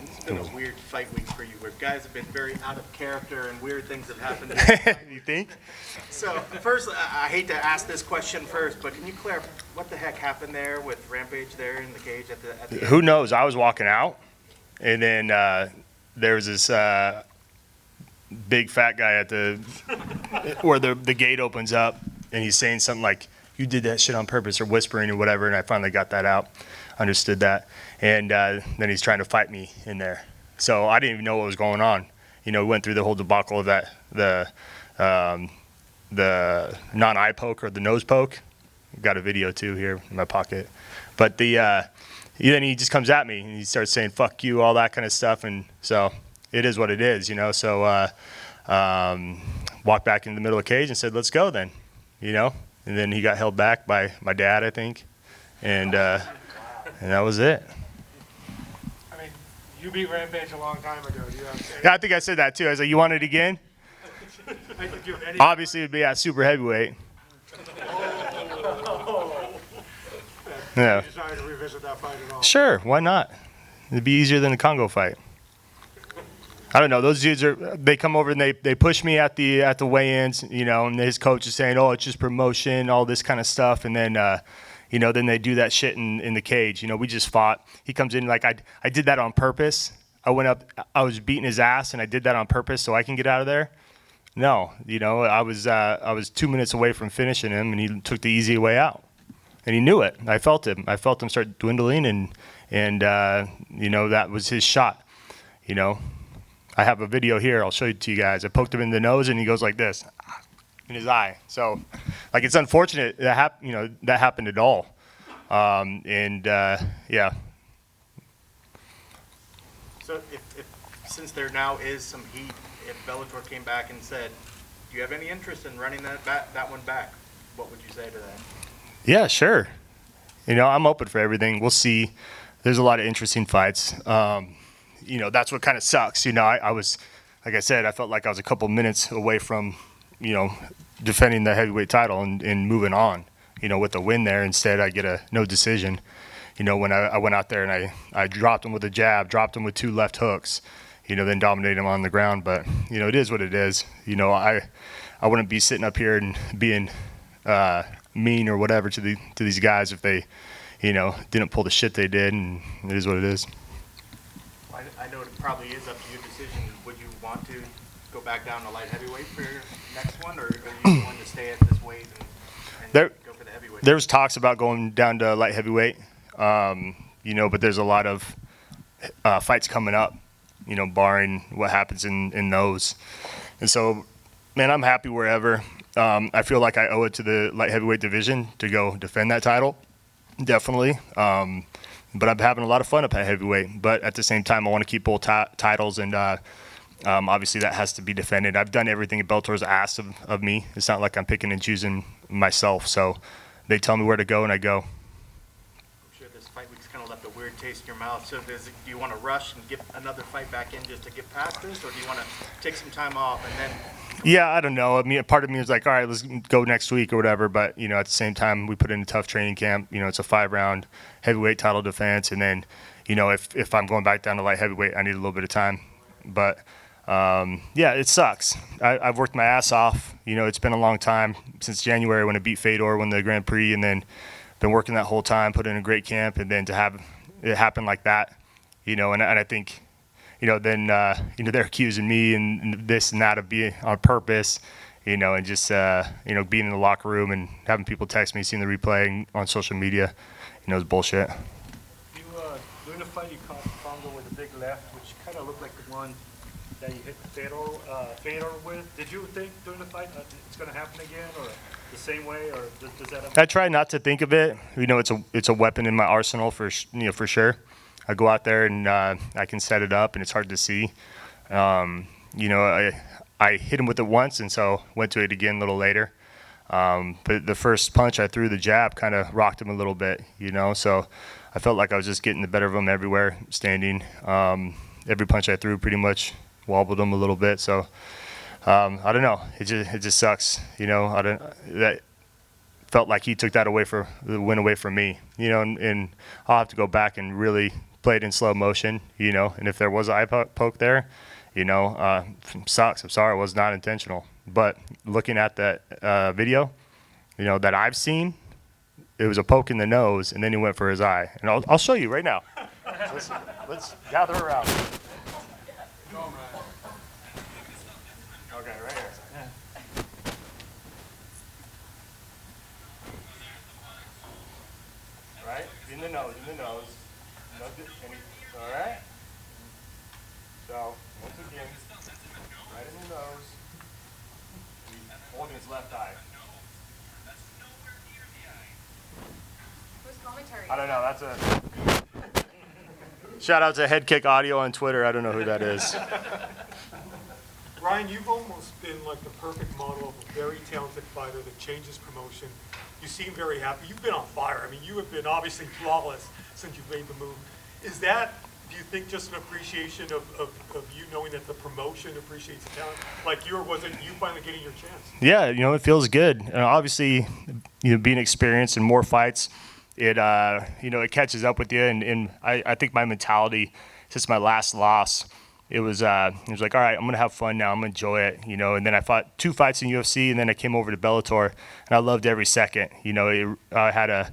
It's been a weird fight week for you, where guys have been very out of character and weird things have happened. You think? So first, I hate to ask this question first, but can you clarify what the heck happened there with Rampage there in the cage at the Who end? knows? I was walking out, and then there was this big fat guy at the where the gate opens up, and he's saying something like, "You did that shit on purpose," or whispering or whatever. And I finally got that out, understood that, and then he's trying to fight me in there. So I didn't even know what was going on. We went through the whole debacle of that the non-eye poke or the nose poke. Got a video too here in my pocket, but then he just comes at me and he starts saying "fuck you," all that kind of stuff, and so it is what it is, So walked back into the middle of the cage and said, "Let's go then," And then he got held back by my dad, I think, and that was it. I mean, you beat Rampage a long time ago. Do you have Yeah, I think I said that too. I was like, "You want it again?" Obviously, it'd be at super heavyweight. Yeah. You decided to revisit that fight at all? Sure, why not? It'd be easier than the Kongo fight. I don't know. Those dudes they come over and they push me at the weigh-ins, and his coach is saying, "Oh, it's just promotion, all this kind of stuff," and then then they do that shit in the cage. We just fought. He comes in like I did that on purpose. I went up, I was beating his ass, and I did that on purpose so I can get out of there. No, I was 2 minutes away from finishing him, and he took the easy way out. And he knew it. I felt him. I felt him start dwindling, and that was his shot. I have a video here. I'll show it to you guys. I poked him in the nose, and he goes like this, in his eye. So, it's unfortunate that that happened at all. Yeah. So since there now is some heat, if Bellator came back and said, "Do you have any interest in running that one back?" What would you say to that? Yeah, sure. I'm open for everything. We'll see. There's a lot of interesting fights. That's what kind of sucks. I was, like I said, I felt like I was a couple minutes away from, defending the heavyweight title and moving on, with a win there. Instead, I get a no decision. When I went out there and I dropped him with a jab, dropped him with 2 left hooks, then dominated him on the ground. But, it is what it is. I wouldn't be sitting up here and being mean or whatever to these guys if they, didn't pull the shit they did, and it is what it is. I know it probably is up to your decision. Would you want to go back down to light heavyweight for your next one, or are you going to stay at this weight and go for the heavyweight? There was talks about going down to light heavyweight, but there's a lot of fights coming up, barring what happens in those. And so, man, I'm happy wherever. I feel like I owe it to the light heavyweight division to go defend that title, definitely. But I'm having a lot of fun up at heavyweight. But at the same time, I want to keep both titles, and obviously that has to be defended. I've done everything Bellator's asked of me. It's not like I'm picking and choosing myself. So they tell me where to go, and I go. I'm sure this fight week's kind of left a weird taste in your mouth. So do you want to rush and get another fight back in just to get past this, or do you want to take some time off and then? Yeah, I don't know. I mean, part of me was like, all right, let's go next week or whatever. But, at the same time, we put in a tough training camp. It's a 5-round heavyweight title defense. And then, if I'm going back down to light heavyweight, I need a little bit of time. But, yeah, it sucks. I've worked my ass off. It's been a long time since January when I beat Fedor, won the Grand Prix, and then been working that whole time, put in a great camp. And then to have it happen like that, and I think – then they're accusing me and this and that of being on purpose, and just being in the locker room and having people text me, seeing the replay on social media, is bullshit. During the fight, you caught Kongo with a big left, which kind of looked like the one that you hit Fedor with. Did you think during the fight it's going to happen again, or the same way, or does that? I try not to think of it. It's a weapon in my arsenal for sure. I go out there and I can set it up, and it's hard to see. I hit him with it once, and so went to it again a little later. But the first punch I threw, the jab, kind of rocked him a little bit, So I felt like I was just getting the better of him everywhere, standing. Every punch I threw pretty much wobbled him a little bit. So I don't know. It just sucks, that felt like he took that the win away from me, and I'll have to go back and really played in slow motion, you know, and if there was an eye poke there, you know, sucks. I'm sorry, it was not intentional. But looking at that video, you know, that I've seen, it was a poke in the nose, and then he went for his eye. And I'll show you right now. Let's gather around. Okay, right here. Right? In the nose, in the nose. All right? So, once again, right in the nose. He's holding his left eye. Who's commentary? I don't know, that's a... Shout out to Head Kick Audio on Twitter. I don't know who that is. Ryan, you've almost been like the perfect model of a very talented fighter that changes promotion. You seem very happy. You've been on fire. I mean, you have been obviously flawless since you've made the move. Is that, do you think, just an appreciation of you knowing that the promotion appreciates the talent like you, or was it you finally getting your chance? Yeah, you know, it feels good. Obviously, you know, being experienced in more fights, it you know, it catches up with you. And I think my mentality since my last loss, it was like, all right, I'm gonna have fun now. I'm gonna enjoy it, you know. And then I fought 2 fights in UFC, and then I came over to Bellator, and I loved every second. You know, I had a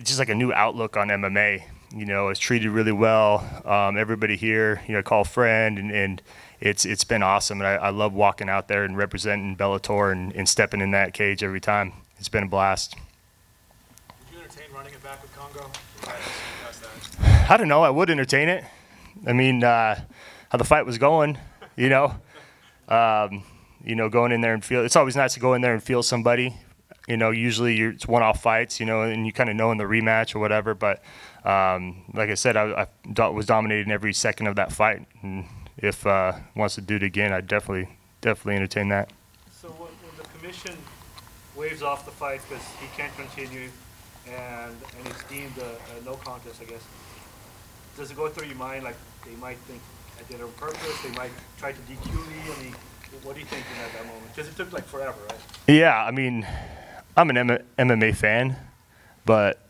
just like a new outlook on MMA. You know, I was treated really well. Everybody here, you know, I call a friend, and it's been awesome. And I love walking out there and representing Bellator and stepping in that cage every time. It's been a blast. Would you entertain running it back with Kongo? I don't know. I would entertain it. I mean, how the fight was going, you know, going in there and feel. It's always nice to go in there and feel somebody. You know, usually it's one-off fights, you know, and you kind of know in the rematch or whatever. But like I said, I was dominating every second of that fight. And if wants to do it again, I'd definitely entertain that. So when the commission waves off the fight because he can't continue and it's deemed a no contest, I guess, does it go through your mind like they might think I did it on purpose, they might try to DQ me? I mean, what are you thinking at that moment? Because it took like forever, right? Yeah, I mean, I'm an MMA fan, but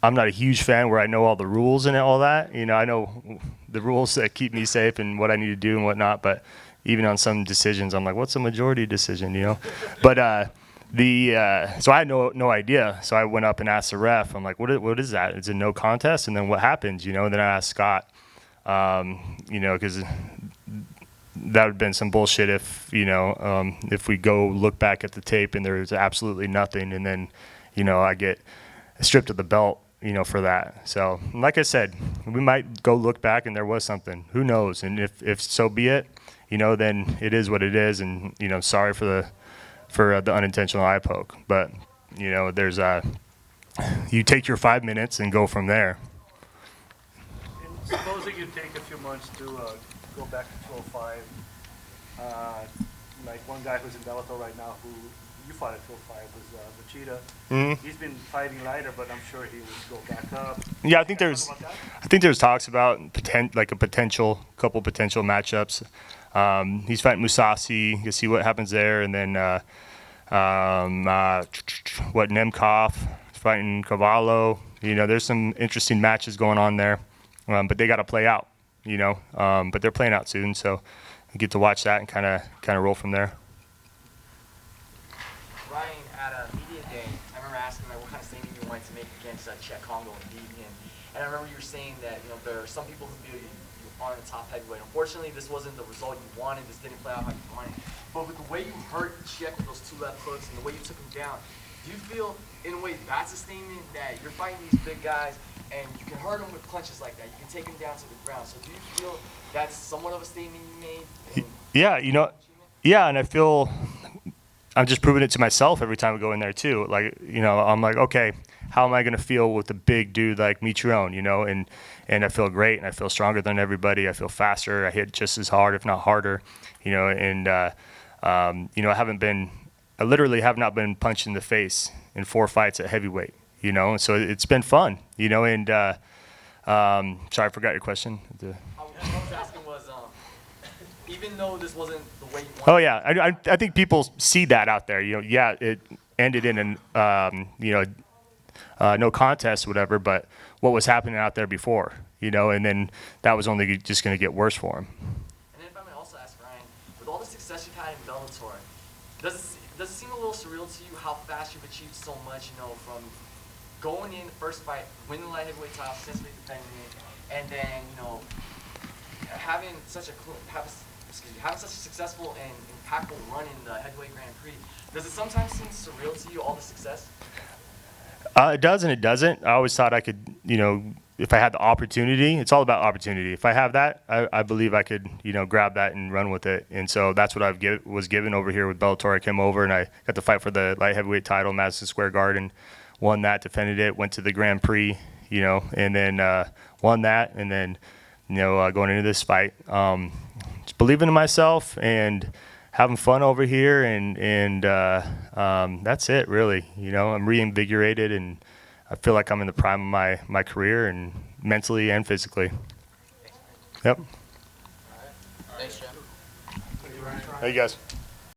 I'm not a huge fan where I know all the rules and all that. You know, I know the rules that keep me safe and what I need to do and whatnot, but even on some decisions, I'm like, what's a majority decision, you know? But so I had no idea. So I went up and asked the ref. I'm like, what is that? It's a no contest? And then what happens, you know? And then I asked Scott, you know, because that would have been some bullshit if, you know, if we go look back at the tape and there's absolutely nothing, and then, you know, I get stripped of the belt, you know, for that. So, like I said, we might go look back and there was something. Who knows? And if so be it, you know, then it is what it is. And, you know, sorry for the unintentional eye poke. But, you know, there's you take your 5 minutes and go from there. And supposing you take a few months to go back to 205, like one guy who's in Bellator right now who you fought at 205 was Machida. Mm-hmm. He's been fighting lighter, but I'm sure he would go back up. Yeah, I think there's talks about couple potential matchups. He's fighting Musasi. You see what happens there, and then Nemkov fighting Cavallo. You know, there's some interesting matches going on there, but they got to play out. You know, but they're playing out soon, so we get to watch that and kind of roll from there. Ryan, at a media day, I remember asking like, what kind of statement you wanted to make against Cheick Kongo and beating him. And I remember you were saying that, you know, there are some people who feel you aren't a top heavyweight. Unfortunately, this wasn't the result you wanted. This didn't play out how you wanted. But with the way you hurt Cheick with those 2 left hooks and the way you took him down, do you feel, in a way, that's a statement that you're fighting these big guys and you can hurt them with punches like that? You can take them down to the ground. So do you feel that's somewhat of a statement you made? Yeah, you know, yeah, and I feel I'm just proving it to myself every time we go in there too. Like, you know, I'm like, okay, how am I going to feel with a big dude like Mitrione, you know? And I feel great, and I feel stronger than everybody. I feel faster. I hit just as hard, if not harder, you know. And you know, I literally have not been punched in the face in 4 fights at heavyweight, you know. And so it's been fun, you know. And sorry, I forgot your question. What I was asking was, even though this wasn't the way you wanted. Oh yeah, I think people see that out there. You know, yeah, it ended in an you know, no contest, whatever. But what was happening out there before? you know, and then that was only just going to get worse for him. And then if I may also ask Ryan, with all the success you've had in Bellator, does it seem a little surreal to you how fast you've achieved so much, you know, from going in the first fight, winning the light heavyweight title, successfully defending it, and then, you know, having such a successful and impactful run in the heavyweight Grand Prix? Does it sometimes seem surreal to you, all the success? It does and it doesn't. I always thought I could, you know, if I had the opportunity, it's all about opportunity. If I have that, I believe I could, you know, grab that and run with it. And so that's what was given over here with Bellator. I came over and I got to fight for the light heavyweight title, Madison Square Garden, won that, defended it, went to the Grand Prix, you know, and then won that. And then, you know, going into this fight, just believing in myself and having fun over here, and that's it, really. You know, I'm reinvigorated, and I feel like I'm in the prime of my career, and mentally and physically. Yep. Thanks, Jeff. Hey, guys.